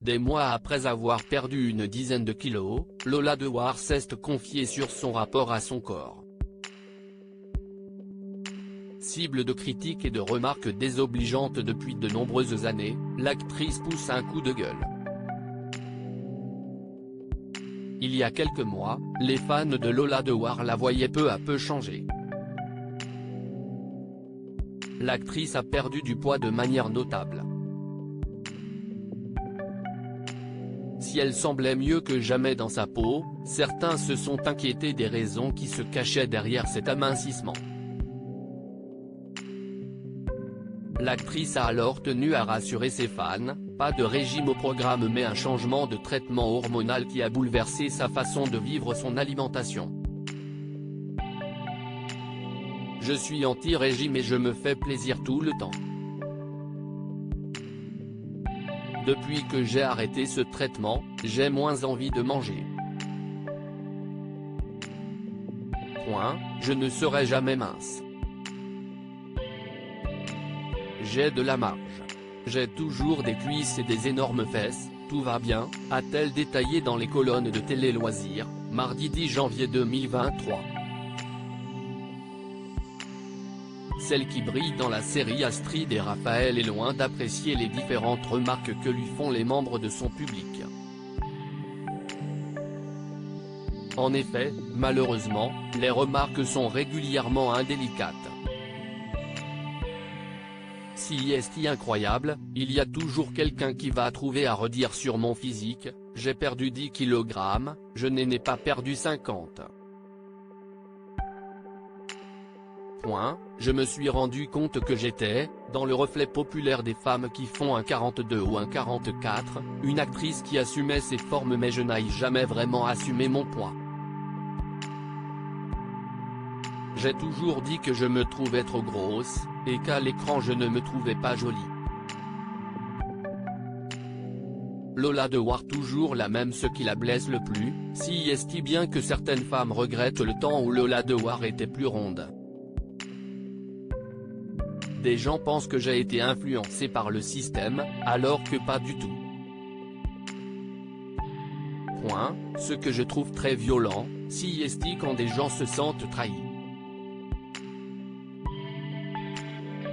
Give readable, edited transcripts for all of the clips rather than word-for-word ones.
Des mois après avoir perdu une dizaine de kilos, Lola Dewar s'est confiée sur son rapport à son corps. Cible de critiques et de remarques désobligeantes depuis de nombreuses années, l'actrice pousse un coup de gueule. Il y a quelques mois, les fans de Lola Dewar la voyaient peu à peu changer. L'actrice a perdu du poids de manière notable. Si elle semblait mieux que jamais dans sa peau, certains se sont inquiétés des raisons qui se cachaient derrière cet amincissement. L'actrice a alors tenu à rassurer ses fans, pas de régime au programme mais un changement de traitement hormonal qui a bouleversé sa façon de vivre son alimentation. Je suis anti-régime et je me fais plaisir tout le temps. Depuis que j'ai arrêté ce traitement, j'ai moins envie de manger. Je ne serai jamais mince. J'ai de la marge. J'ai toujours des cuisses et des énormes fesses, tout va bien, a-t-elle détaillé dans les colonnes de Télé Loisirs, mardi 10 janvier 2023. Celle qui brille dans la série Astrid et Raphaël est loin d'apprécier les différentes remarques que lui font les membres de son public. En effet, malheureusement, les remarques sont régulièrement indélicates. Si est incroyable, il y a toujours quelqu'un qui va trouver à redire sur mon physique, j'ai perdu 10 kg, je n'ai pas perdu 50. Je me suis rendu compte que j'étais, dans le reflet populaire des femmes qui font un 42 ou un 44, une actrice qui assumait ses formes mais je n'ai jamais vraiment assumé mon poids. J'ai toujours dit que je me trouvais trop grosse, et qu'à l'écran je ne me trouvais pas jolie. Lola Dewar toujours la même. Ce qui la blesse le plus, si est bien que certaines femmes regrettent le temps où Lola Dewar était plus ronde. Des gens pensent que j'ai été influencé par le système, alors que pas du tout. Ce que je trouve très violent, si est quand des gens se sentent trahis.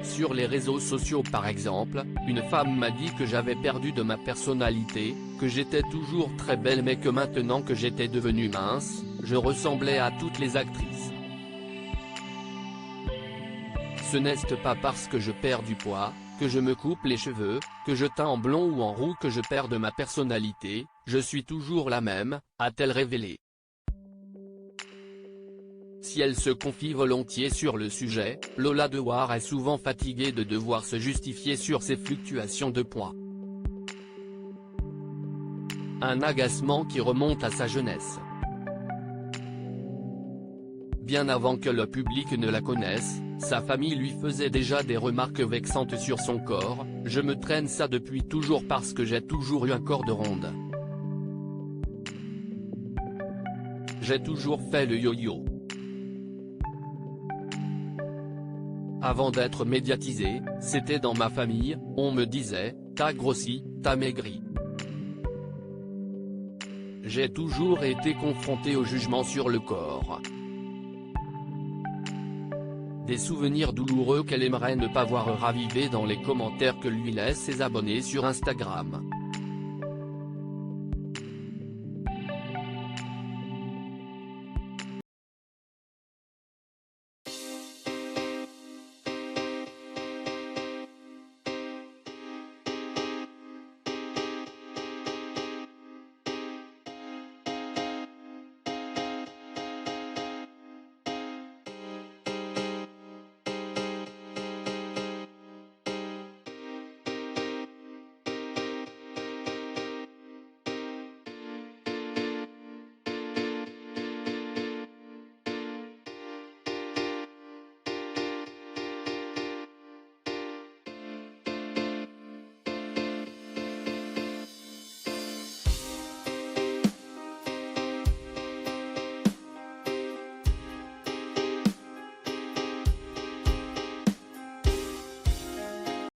Sur les réseaux sociaux par exemple, une femme m'a dit que j'avais perdu de ma personnalité, que j'étais toujours très belle mais que maintenant que j'étais devenue mince, je ressemblais à toutes les actrices. Ce n'est pas parce que je perds du poids, que je me coupe les cheveux, que je teins en blond ou en roux que je perds de ma personnalité, je suis toujours la même, a-t-elle révélé. Si elle se confie volontiers sur le sujet, Lola Dewar est souvent fatiguée de devoir se justifier sur ses fluctuations de poids. Un agacement qui remonte à sa jeunesse. Bien avant que le public ne la connaisse, sa famille lui faisait déjà des remarques vexantes sur son corps, je me traîne ça depuis toujours parce que j'ai toujours eu un corps de ronde. J'ai toujours fait le yo-yo. Avant d'être médiatisé, c'était dans ma famille, on me disait, t'as grossi, t'as maigri. J'ai toujours été confronté au jugement sur le corps. Des souvenirs douloureux qu'elle aimerait ne pas voir ravivés dans les commentaires que lui laissent ses abonnés sur Instagram.